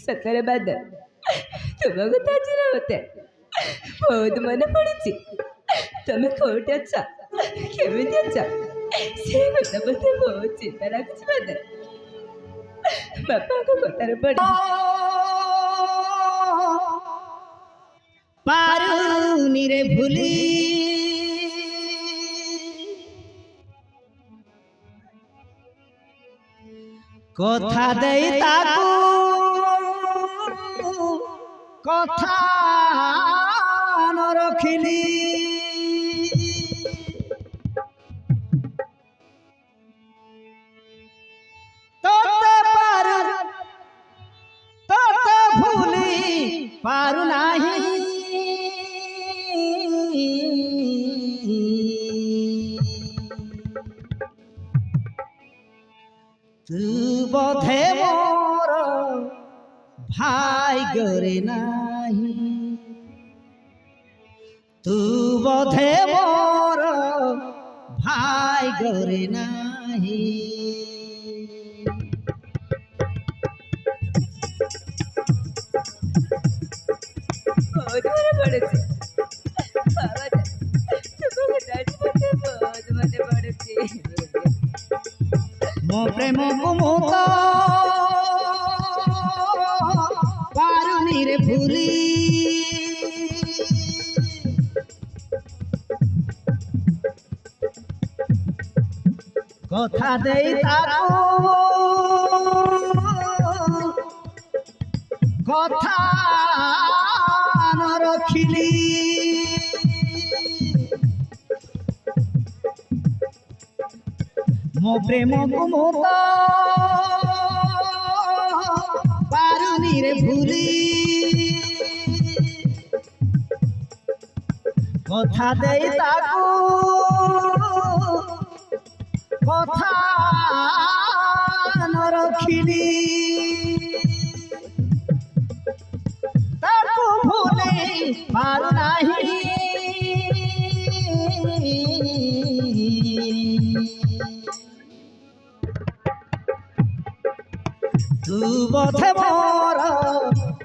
सतरे बाद तुम कथा मते बहुत मन पड़ी तुम कौटे अच्छा केमी अच्छा से कथा मत बहुत चिंता लगुच मते बापा को कथार पड़ी पारुनी रे भूली कथा देई ताकू कथा न रखिली तोते भूली पारु नाही तू बोधे मोर भाई गरे नाही तू बोधे मोर भाई गरे नाही बहुत मन पड़े बाबा तुम कथा मते बहुत मन पड़े मो प्रेम को मोता पारुनी रे भूली कथा देई ताको कथा न रखिली मो प्रेम को मोता पारुनी रे भूली कथा देई ताको कथा न रखिली ताको भूले पारु नाही तू बोधे मोर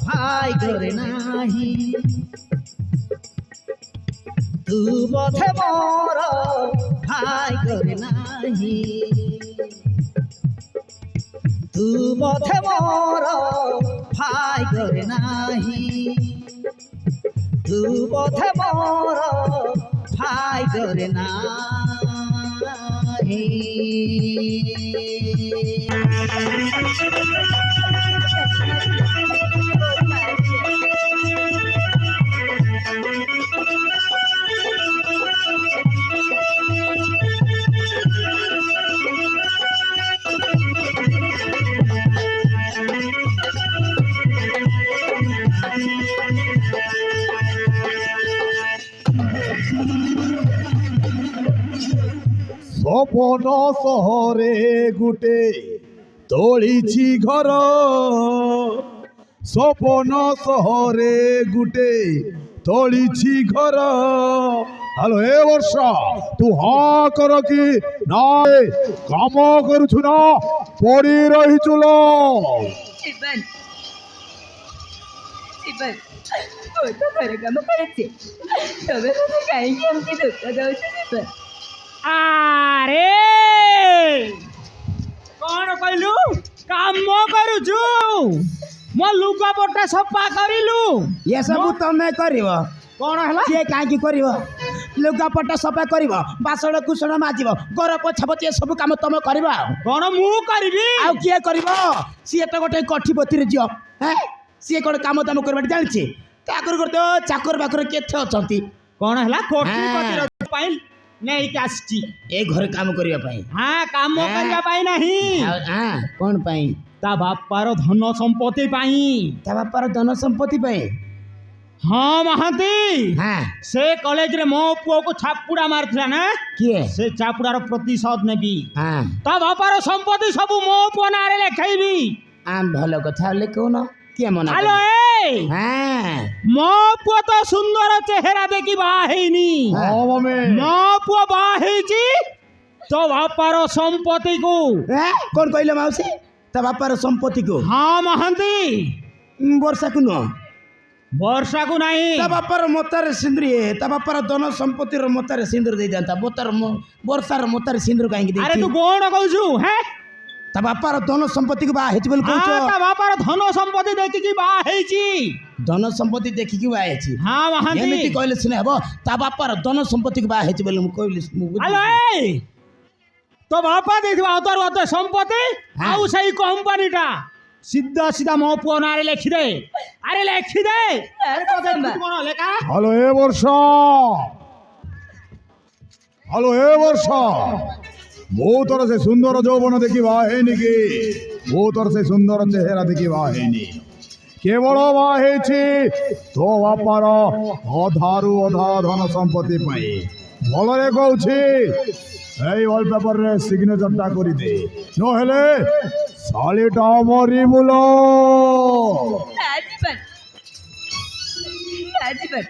भाई गरे नाही तू बोधे मोर भाई गरे नाही तू बोधे मोर भाई गरे नाही तू बोधे मोर भाई गरे नाही सपन सहरे गुटे तोलिछि घर सपन सहरे गुटे तोलिछि घर हेलो ए वर्षा तू हाँ कर कि ना काम करुछु ना पड़ी रहिछु लो जीवन जीवन बहुत घर काम करे तबे तो कहीं हमके दुख दउछ जीवन आरे कौन कहलु काम करुछु मो लुगा पट्टा सफा करिलु ये सब तमे करिवो कौन हला के काकी करिवो लुगा पट्टा सफा करिवो बासण कुसण माजिव घर पोछा पोछी सब काम तमे करिवो कौन मु करबी आ के करिवो सी एत गोटे कठीपति रे जियो हैं सी कोन काम तम करबा जानछि चाकर करतो चाकर बाकर केथे अछंती कौन हला कठीपति रे पाइल नहीं कास्टी ए घर काम करिया पाई हां काम करिया पाई नहीं हां कोन पाई ता बापार धन संपत्ति पाई ता बापार धन संपत्ति पाई हां महांती हां से कॉलेज रे मो पुओ को छापुड़ा मारथला ना के से छापुड़ार प्रतिशोध नेबी हां ता बापार संपत्ति सब मो पुओ नारे लिखाइबी आम भलो कथा लेको ना के मना हेलो ए हां मो पुओ तो सुंदर चेहरा देखि बाहेनी हां मम्मी मो पुओ बाहेची तो बापार संपत्ति को कौन कहले माउसी ता बापार संपत्ति को हां महांती ବର୍ଷାକୁ ନୁହଁ ବର୍ଷାକୁ ନାହିଁ ତା ବାପାର ମତାରେ ସିନ୍ଦୁର ତା ବାପାର ଧନ ସମ୍ପତ୍ତିର ମତାରେ ସିନ୍ଦୁର ଦେଇଥାନ୍ତା ବର୍ଷାର ମତାରେ ସିନ୍ଦୁର କାହିଁକି ଆରେ ଦେଇଛି ତୁ କଣ କହୁଛୁ ହେ ତା ବାପାର ଧନ ସମ୍ପତ୍ତିକୁ ବାହା ହେଇଛି ବୋଲି କହୁଛ ତା ବାପାର ଧନ ସମ୍ପତ୍ତି ଦେଖିକି ବାହା ହେଇଛି ଧନ ସମ୍ପତ୍ତି ଦେଖିକି ବାହା ହେଇଛି ହଁ ମହାନ୍ତି ଏମିତି କହିଲେ ସିନା ହେବ ତା ବାପାର ଧନ ସମ୍ପତ୍ତିକୁ ବାହା ହେଇଛି ବୋଲି ମୁଁ କହିଲି ଆଲୋ ଏଇ ତୋ ବାପା ଦେଇଥିବା ଅତର ସମ୍ପତ୍ତି ଆଉ ସେଇ କମ୍ପାନୀଟା ସିଧା ସିଧା ମୋ ପୁଅ ନାଁରେ ଲେଖିଦେ ଆରେ ଲେଖିଦେ କଣ ଲେଖା হ্যালো এ বর্ষা হ্যালো এ বর্ষা ମୁଁ ତୋର ସେ ସୁନ୍ଦର ଯୌବନ ଦେଖି ବାହା ହେଇନି କି ମୁଁ ତୋର ସେ ସୁନ୍ଦର ଚେହେରା ଦେଖି ବାହା ହେଇନି କେବଳ ବାହା ହେଇଛି ତୋ ବାପାର ଅଧାରୁ ଅଧା ଧନ ସମ୍ପତ୍ତି ପାଇଁ ଭଲରେ କହୁଛି ଏଇ ୱାଲପେପରରେ ସିଗ୍ନେଚରଟା କରିଦେ ନହେଲେ ଶାଳିଟା ମରିବୁଲ ରାଜୀବନ ରାଜୀବନ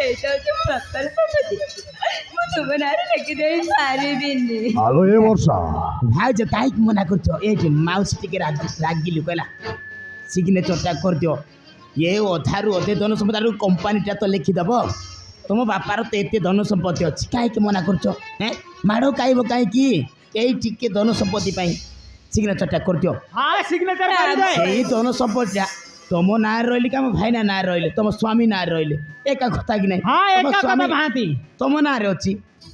ଏଇଟା ହଉଛି ବାପାର ସମ୍ପତ୍ତି ମୁଁ ତୁମ ନାଁରେ ଲେଖିଦେଇ ପାରିବିନି ଆଲୋ ଏ ବର୍ଷା ଭାଉଜ କାହିଁକି ମନା କରୁଛ ଏଇଠି ମାଉସୀ ଟିକେ ରାଗିଲୁ କହିଲା ସିଗ୍ନେଚରଟା କରିଦିଅ ଏ ଅଧାରୁ ଅଧେ ଧନ ସମ୍ପତ୍ତି କମ୍ପାନୀଟା ତ ଲେଖିଦେବ ତୁମ ବାପାର ତ ଏତେ ଧନ ସମ୍ପତ୍ତି ଅଛି କାହିଁକି ମନା କରୁଛ ମାଡ଼ ଖାଇବ କାହିଁକି ଏଇ ଟିକେ ଧନ ସମ୍ପତ୍ତି ପାଇଁ ସିଗ୍ନେଚରଟା କରିଦିଅ ସେଇ ଧନ ସମ୍ପତ୍ତିଟା ତମ ନାଁରେ ରହିଲେ କି ଆମ ଭାଇନା ନାଁରେ ରହିଲେ ତମ ସ୍ୱାମୀ ନାଁରେ ରହିଲେ ଏକା କଥା କି ନାହିଁ ତମ ନାଁରେ ଅଛି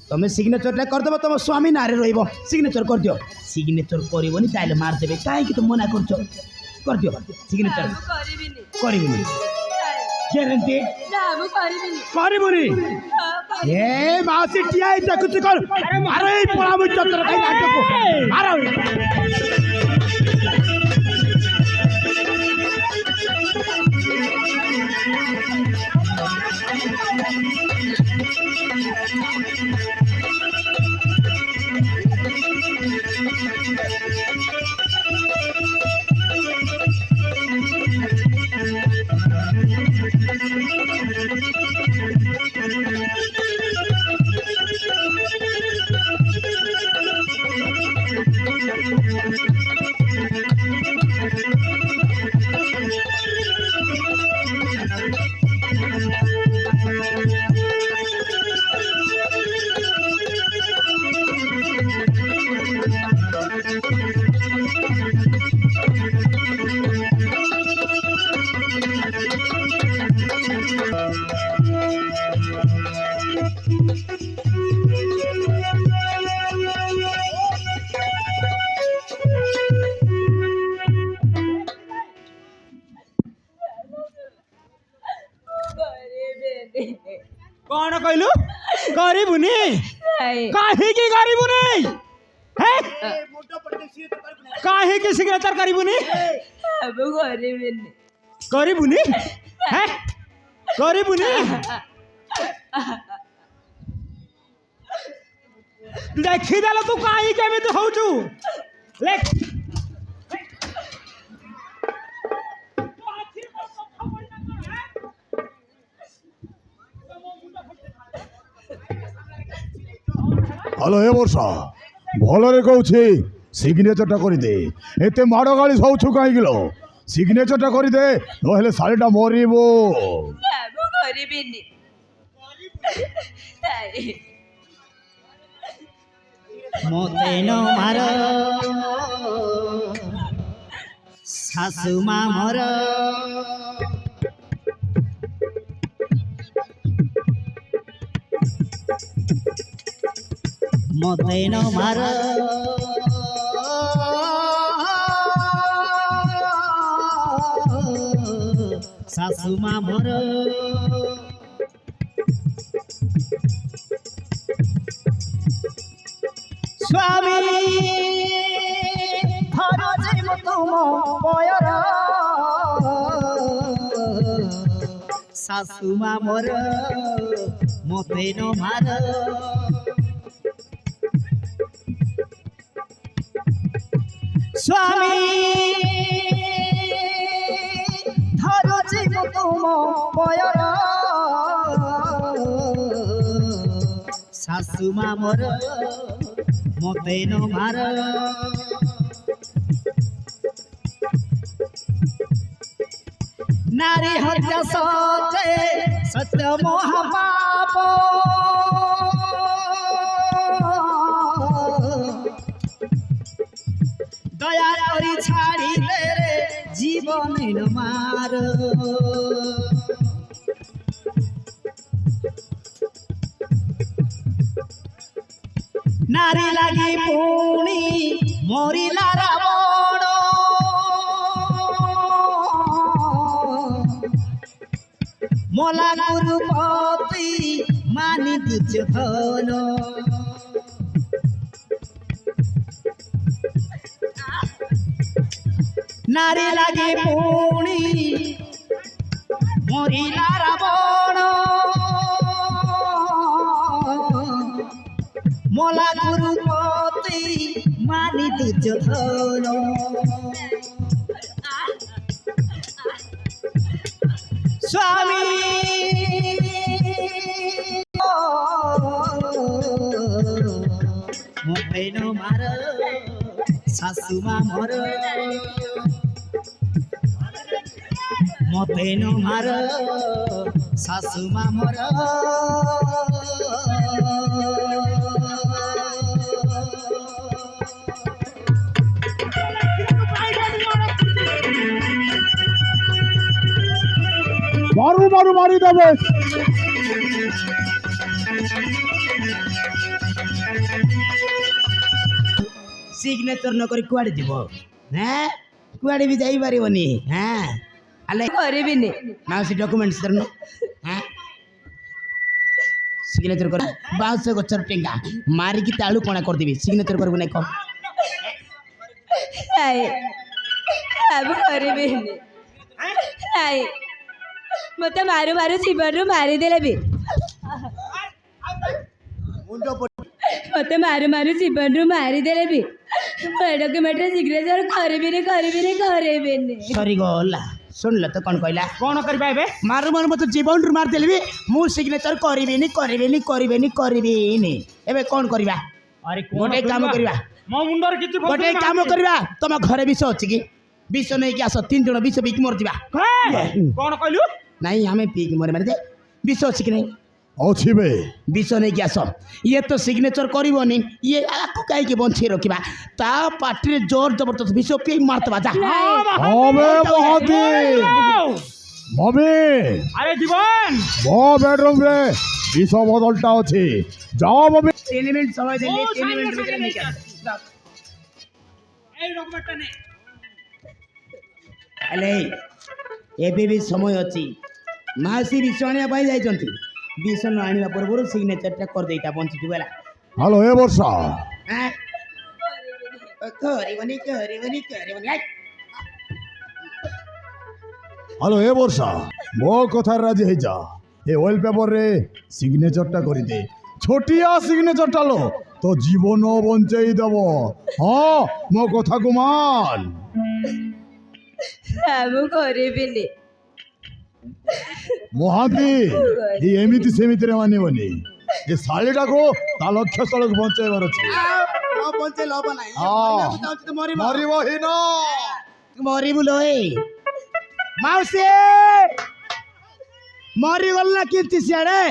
ତମେ ସିଗ୍ନେଚରଟା କରିଦେବ ତମ ସ୍ୱାମୀ ନାଁରେ ରହିବ ସିଗ୍ନେଚର କରିଦିଅ ସିଗ୍ନେଚର କରିବନି ତାହେଲେ ମାରିଦେବେ କାହିଁକି ତୁ ମନା କରୁଛ କରିଦିଅ ସିଗ୍ନେଚର କରିବିନି ଗ୍ୟାରେଣ୍ଟି କରିବୁନି ଏ ମାଉସୀ ଠିଆ ହେଇ ଦେଖୁଛୁ କଣ ମାର ଏଇ ପଳାମୁ ଚତର ଖାଇ ନାଟକୁ ମାର କଣ କହିଲୁ କରିବୁନି କାହିଁକି କରିବୁନି କାହିଁକି ସିଗ୍ନେଚର କରିବୁନି କରିବୁନି କରିବୁନି ଦେଖିଦେଲ ତୁ କାହିଁ କେମିତି ହଉଛୁ হ্যালো এ বর্ষা ভଲରେ କହୁଛି ସିଗ୍ନେଚରଟା କରିଦେ ଏତେ ମାଡ଼ ଗାଳି ସହୁଛୁ କାହିଁକି ଲୋ ସିଗ୍ନେଚରଟା କରିଦେ ନହେଲେ ଶାଳିଟା ମରିବ କରିବିନି ମତେ ନ ମାର ଶାଶୁ ମା ମର ମତେ ନ ମାର ଶାଶୁ ମା ମର ସ୍ୱାମୀ ଧର ଯିବ ତୁମ ବୟର ଶାଶୁ ମା ମର ମତେ ନ ମାର স্বামী ধরছি তুম বয়র শাশু মামর মতে ন মার নারী হত্যা সতে সত্য মহাপাপ দয়া করি ছাড়িলে রে জীবন মার নারী লাগি পুনি মরিলা রাবণ মলা গুরুপতি মানি দুর্যোধন নারী লাগি পুনি মরিলা রাবণ মলা গুরুপতি মানি দুর্যোধন স্বামী মোহেন মার শাশুমা মর মতেন মার শাশুমা মর মারু মারু মারি দেবে সিগনেচর নকরি কুয়াড়ে যাব হ্যাঁ কুয়াড়ে বি যাই পারিবনি হ্যাঁ আলে କରିବିନି ମାଉସୀ ଡକୁମେଣ୍ଟସ୍ ଧରୁନ ହଁ ସିଗ୍ନେଚର କର ବାଉଁଶ ଗଛର ଟେଙ୍ଗା ମାରିକି ତାଳୁ କଣା କରିଦେବି ସିଗ୍ନେଚର କରିବୁ ନାଇଁ କହ ନାଇଁ ମୁଁ କରିବିନି ନାଇଁ ମୋତେ ମାରୁ ମାରୁ ଜୀବନରୁ ମାରିଦେଲେ ବି ମୁଣ୍ଡ ମୋତେ ମାରୁ ମାରୁ ଜୀବନରୁ ମାରିଦେଲେ ବି ମୁଁ ଏ ଡକ୍ୟୁମେଣ୍ଟରେ ସିଗ୍ନେଚର କରିବିନି ସରିଗଲା ଶୁଣିଲ ତ କ'ଣ କହିଲା କ'ଣ କରିବା ଏବେ ମାରୁ ମାରୁ ମୋତେ ଜୀବନରୁ ମାରିଦେଲେ ବି ମୁଁ ସିଗ୍ନେଚର କରିବିନି ଏବେ କ'ଣ କରିବା ଆରେ ଗୋଟେ କାମ କରିବା ମୋ ମୁଣ୍ଡରେ କିଛି ଗୋଟେ କାମ କରିବା ତମ ଘରେ ବିଷ ଅଛି କି ବିଷ ନେଇକି ଆସ 3 ଜଣ ବିଷ ପିଇକି ମରିଯିବା କ'ଣ କହିଲୁ ନାଇଁ ଆମେ ପିଇକି ମରି ମାରିଦେ ବିଷ ଅଛି କି ନାଇଁ ଅଛି ବେ ବିଷ ନେଇକି ଆସ ଇଏ ତ ସିଗ୍ନେଚର କରିବନି ଇଏ ଆକୁ କାହିଁକି ବଞ୍ଚେଇ ରଖିବା ତା ପାଟିରେ ଜୋର ଜବରଦସ୍ତ ବିଷ ପିଇ ମାରିଦେବା ଯା হবে মহাতি মমি আরে জীবন ମୋ ବେଡରୁମ ରେ ବିଷ ବଦଲଟା ଅଛି ଯାଅ ମମି 3 ମିନିଟ୍ ସମୟ ଦେଲି 3 ମିନିଟ୍ ଭିତରେ ନେଇକି ଆସ এই ডকুমেন্টটা নে ହେଲେ ଏବେ ବି ସମୟ ଅଛି ମାଉସୀ ବିଷ ଆଣିବା ପାଇଁ ଯାଇଛନ୍ତି ବିଷ ନ ଆଣିବା ପୂର୍ବରୁ ସିଗ୍ନେଚରଟା କରିଦେଇଟା ବଞ୍ଚିଯିବ ହେଲା ହ୍ୟାଲୋ ଏ ବର୍ଷା ଆଁ? କରିବନି ଆଇ। ହ୍ୟାଲୋ ଏ ବର୍ଷା ମୋ କଥାରେ ରାଜି ହେଇଯା ଏ ୱାଲ ପେପରରେ ସିଗ୍ନେଚରଟା କରିଦେ ଛୋଟିଆ ସିଗ୍ନେଚରଟା लो তো জীবন বঞ্চাই দেব হ্যাঁ ମୋ କଥାକୁ ମାନ ମୁଁ କରିବିନି ମହାନ୍ତି ଏ ଏମିତି ସେମିତିରେ ମାନିବନି ଏ ଶାଳିଟାକୁ ତା ଲକ୍ଷ୍ୟ ସ୍ଥଳକୁ ବଞ୍ଚାଇବାର ଅଛି ନ ବଞ୍ଚେଇଲେ ହବ ନାହିଁ ହଁ। ମରିବାକୁ ଚାହୁଁଛି ତ ମରିବ ମରିବ ହିଁ ନ ମରିବୁ ଲୋ ଏ ମାଉସୀ ମରିଗଲ ନା କେମିତି ସିଆଡ଼େ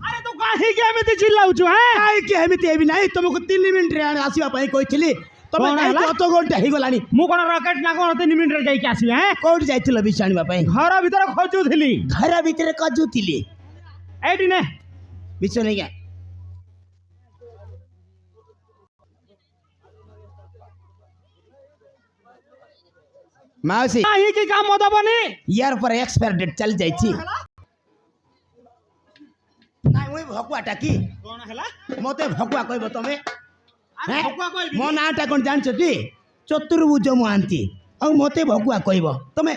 আরে তো কাহিকি এমিতি চিল্লাউଛୁ হ্যাঁ କାହିଁକି ଏମିତି ହେବି ନାହିଁ ତମକୁ 3 ମିନିଟ୍ରେ ଆସିବା ପାଇଁ କହିଥିଲି ତମେ କ'ଣ ହେଲା? ଅଧ ଘଣ୍ଟା ହେଇଗଲାଣି ମୁଁ କ'ଣ ରକେଟ ନା କ'ଣ 3 ମିନିଟରେ ଯାଇକି ଆସିବି হ্যাঁ କୋଉଠି ଯାଇଥିଲ ବିଷ ଆଣିବା ପାଇଁ ଘର ଭିତରେ ଖୋଜୁଥିଲି ଘର ଭିତରେ ଖୋଜୁଥିଲି ଏଇଠି ନେ ବିଷ ନେଇକି ମାଉସୀ କାହିଁକି କାମ ଦବନି ইয়ার পরে এক্সপায়ার ডেট চালি যাইছি নাই ওই ভকুয়াটা কি କ'ଣ ହେଲା মতে ভকুয়া কইব তুমি আরে ভকুয়া କହିବି মো নাটা কোন জানছ তি চতুর্ভুজ মহান্তি আর মতে ভকুয়া কইব তুমি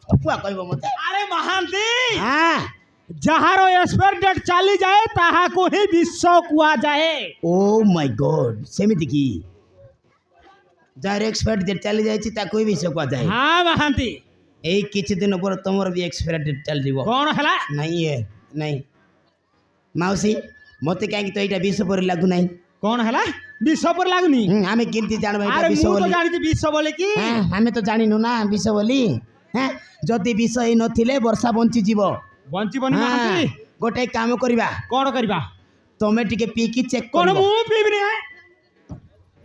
ভকুয়া কইব মতে আরে মহান্তি হ্যাঁ যাହାର এক্সপায়ার ডেট চালি যায় তাহাକୁ ହିଁ ବିଷ କୁହାଯାଏ ও মাই গড সেমিতি কি যার এক্সপায়ার ডেট চালি যাইছি তাকে বিষ কুয়া যায় ହଁ ମହାନ୍ତି এই কিছু দিন পর তোমার বি এক্সপায়ার ডেট চালি যাব କ'ଣ ହେଲା নাই এ নাই মাউসী মতে কাইকি তো এইটা বিষ পরি লাগু নাই କ'ଣ ହେଲା ବିଷ ପରି ଲାଗୁନି আমি কিনতে জানবো এটা আরে বিষ ମୁଁ ତ বলি ଜାଣିଛି ବିଷ ବୋଲି କି হ্যাঁ আমি তো জানিনু না বিষ বলি হ্যাঁ যদি ବିଷ ହେଇ ନଥିଲେ ବର୍ଷା ବଞ୍ଚିଯିବ। ବଞ୍ଚିବନି ହଁ, ମହାନ୍ତି ଗୋଟେ କାମ କରିବା କଣ କରିବା ତମେ ଟିକେ ପିଇକି ଚେକ୍ କଣ କର ମୁଁ ପିଇବିନି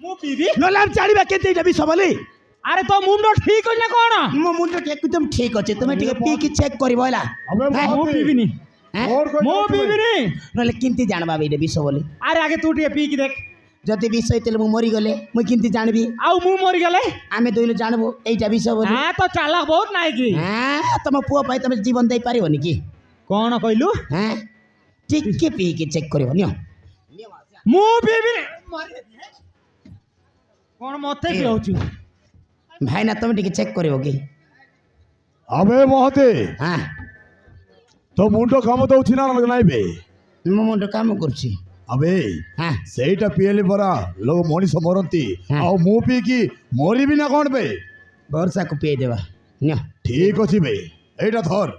ମୁଁ ପିଇବି ନହେଲେ ଆମେ ଜାଣିବା କେତେ ଏଇଟା ବିଷ ବୋଲି। ଆରେ ତୋ ମୁଣ୍ଡ ଠିକ ଅଛି ନା କଣ ମୋ ମୁଣ୍ଡ ଏକଦମ ଠିକ ଅଛି ତମେ ଟିକେ ପିଇକି ଚେକ୍ କରିବ ହେଲା। अबे হ্যাঁ, ମୁଁ महाती, ପିଇବିନି হ্যাঁ? और कोई ମୁଁ बात नहीं। ପିଇବିନି ନହେଲେ କେମିତି ଜାଣବା ଏଇଟା ବିଷ ବୋଲି। ଆରେ ଆଗେ ତୁ ଟିକେ ପିଇକି ଦେଖ ଯଦି ବିଷ ହେଇଥିଲେ ମୁଁ ମରିଗଲେ ମୁଁ କେମିତି ଜାଣିବି। ଆଉ ମୁଁ ମରିଗଲେ ଆମେ ଦୁଇରେ ଜାଣିବୁ ଏଇଟା ବିଷ ବୋଲି। ହଁ ତ ଚାଲାକ ବହୁତ ନାଇଁ କି ହଁ, ତମ ପୁଅ ପାଇଁ ତମେ ଜୀବନ ଦେଇପାରିବନି କି। କଣ କହିଲୁ হ্যাঁ ଟିକେ ପିଇକି ଚେକ୍ କରିବ ନିଅ। ମୁଁ ପିଇବିନି କଣ ମତେ ପିଉଛୁ ଭାଇନା ତମେ ଟିକେ ଚେକ୍ କରିବ କି। अबे महाती ହଁ तो मुंडो काम दउछि ना नाइ बे ମୋ ମୁଣ୍ଡ କାମ କରୁଛି। अबे ହଁ ସେଇଟା ପିଏଲି ପରା ଲୋକ ମଣିଷ ମରନ୍ତି ହଁ। ଆଉ ମୁଁ ପିଇକି ମରିବି ନା କଣ ବେ ବର୍ଷାକୁ ପିଇ ଦେବା ନିଅ। ଠିକ ଅଛି ବେ ଏଇଟା ଧର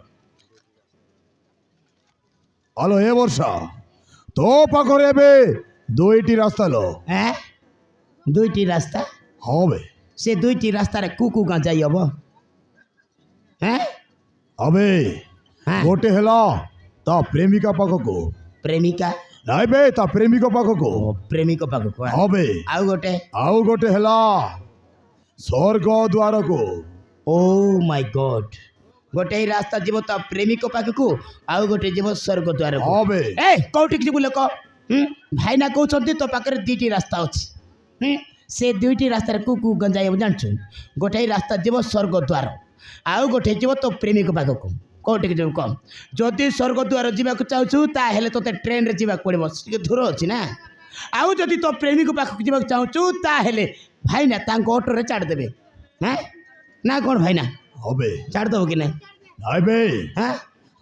ହ୍ୟାଲୋ ଏ ବର୍ଷା ତୋ ପାଖରେ ଏବେ ଦୁଇଟି ରାସ୍ତା लो হ্যাঁ ଦୁଇଟି ରାସ୍ତା ହଁ ବେ ସେ ଦୁଇଟି ରାସ୍ତାରେ କୁକୁ ଗାଁ ଯାଇ ହବ। হ্যাঁ अबे হ্যাঁ ଗୋଟେ ହେଲା ତା ପ୍ରେମିକା ପାଖକୁ ପ୍ରେମିକା ନାଇଁ ବେ ତା ପ୍ରେମିକ ପାଖକୁ ଓ ପ୍ରେମିକ ପାଖକୁ ହଁ ବେ ଆଉ ଗୋଟେ ଆଉ ଗୋଟେ ହେଲା ସ୍ୱର୍ଗ ଦ୍ୱାରକୁ ଓ ମାଇ ଗଡ୍ ଗୋଟେ ରାସ୍ତା ଯିବ ତା ପ୍ରେମିକ ପାଖକୁ ଆଉ ଗୋଟେ ଯିବ ସ୍ୱର୍ଗ ଦ୍ୱାରକୁ। ହଁ ବେ ଏ କୋଉଠିକି ଯିବୁ ଲୋକ ଭାଇନା କହୁଛନ୍ତି ତୋ ପାଖରେ ଦୁଇଟି ରାସ୍ତା ଅଛି। ସେ ଦୁଇଟି ରାସ୍ତାରେ କୁକୁ ଗଞ୍ଜାଇ ହେବ ଜାଣିଛୁ। ଗୋଟେ ରାସ୍ତା ଯିବ ସ୍ୱର୍ଗ ଦ୍ୱାର ଆଉ ଗୋଟେ ଯିବ ତୋ ପ୍ରେମିକ ପାଖକୁ। କୋଉଠିକି ଯିବୁ କହ। ଯଦି ସ୍ୱର୍ଗ ଦ୍ୱାର ଯିବାକୁ ଚାହୁଁଛୁ ତାହେଲେ ତୋତେ ଟ୍ରେନରେ ଯିବାକୁ ପଡ଼ିବ ଟିକେ ଦୂର ଅଛି ନା। ଆଉ ଯଦି ତୋ ପ୍ରେମିକ ପାଖକୁ ଯିବାକୁ ଚାହୁଁଛୁ ତାହେଲେ ଭାଇନା ତାଙ୍କ ଅଟୋରେ ଛାଡ଼ିଦେବେ। ହଁ ନା କ'ଣ ଭାଇନା ହଁ ବେ ଛାଡ଼ିଦେବ କି ନାହିଁ। ନାଇଁ ବେ ହଁ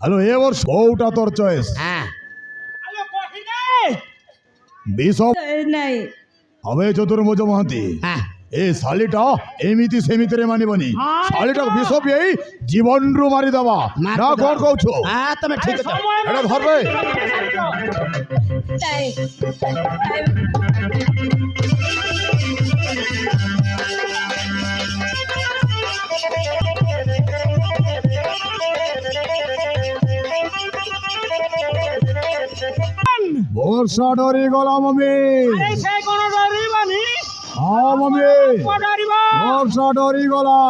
ହ୍ୟାଲୋ ଏ ବର୍ଷ କୋଉଟା ତୋର ଚଏସ୍ ହଁ ଆଲୋ କହିଦେ ବିଷ ନାଇଁ अबे चतुर्भुज महाती ହଁ ए शालीटा एमिति सेमितिरे मानिबनी हाँ, शालीटा तो। विष पिएई जीवन रु मारी दबा ना कोन कहछो ହଁ ତମେ ଠିକ ଅଛି। एटा धर बे ନାଇଁ वर्षा डरी गला मम्मी আরে সে কোন ডরিবানি हां मम्मी ডরিব वर्षा डरी गला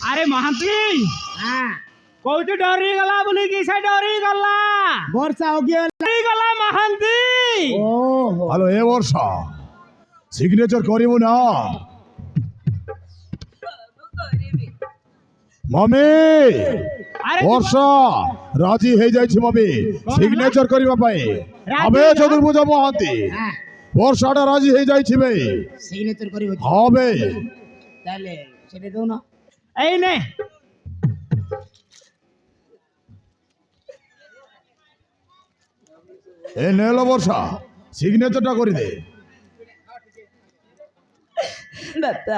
আরে মহাନ୍ତି ହଁ কইতে ডরি গলা বলি কি সে ডরি গলা ବର୍ଷା हो गया। ডরি গলা মহাନ୍ତି ଓହୋ हेलो ए वर्षा सिग्नेचर करिवो ना କରିବି मम्मी আরে वर्षा राजी हे जाय छी मम्मी सिग्नेचर करिवा पाए अबे चतुर्भुज महाती ହଁ वर्षाटा राजी हे जाय छी बे ସିଗ୍ନେଚର କରିବ କି? हां बे ତାହେଲେ ସେଠି ଦଉନ। এই নে ए नेलो वर्षा सिग्नेचरटा करि दे ବାପା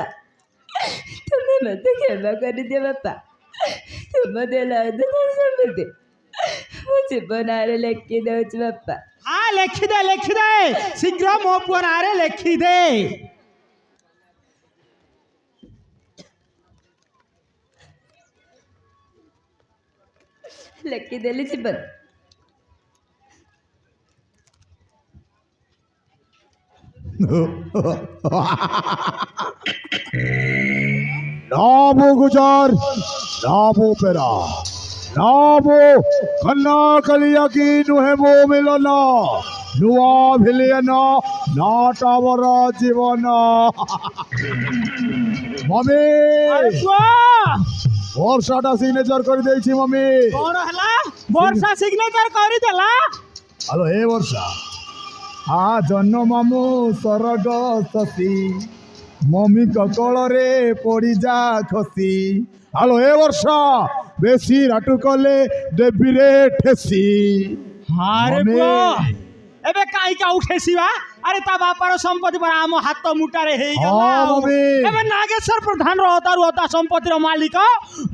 ତୁମେ ମୋତେ କ୍ଷମା କରିଦିଅ ବାପା। ତୁମ ଦେଲ ସମ୍ପତ୍ତି ମୁଁ ଜୀବନରେ ଲେଖି ଦେଉଛି ବାପା। হ্যাঁ লেখিদে লেখিদে শীঘ্র মো পুଅ নাঁরে লেখিদে ଲେଖିଦେଲି ଜୀବନ। नामो गुजर नामो पेरा नामो कन्ना कलिया की नुहे मो मिलना नुआ भिलियना नाटावर जीवन मम्मी পুଅ वर्षाटा सिग्नेचर कर देछि मम्मी কোন হেলা বর্ষা সিগনেচার করি দেলা हेलो हे वर्षा आ जन्म मामू सरग ससी मम्मी ककଳରେ पड़ी जा खसी हेलो हे वर्षा बेसी राटू कले देबी रे ठेसी আরে মমি। পুଅ এবে কাইকা উঠেছিবা আরে তা বাপার সম্পত্তি পর আম হাত মুটারে হেই গলা হ্যাঁ, মমি। এবে নাগেশ্বর প্রধান রতারু অতা সম্পত্তির মালিক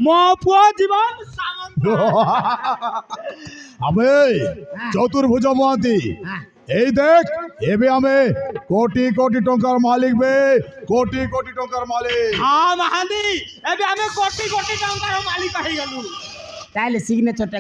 মো পুଅ জীবন সামন্ত अबे चतुर्भुज महाती এই দেখ এবে আমি কোটি কোটি টঙ্কার মালিক বে, কোটি কোটি টঙ্কার মালিক। হ্যাঁ মহান্তি, এবে আমি কোটি কোটি টঙ্কার মালিক হয়ে গেলু। তাহলে সিগনেচারটা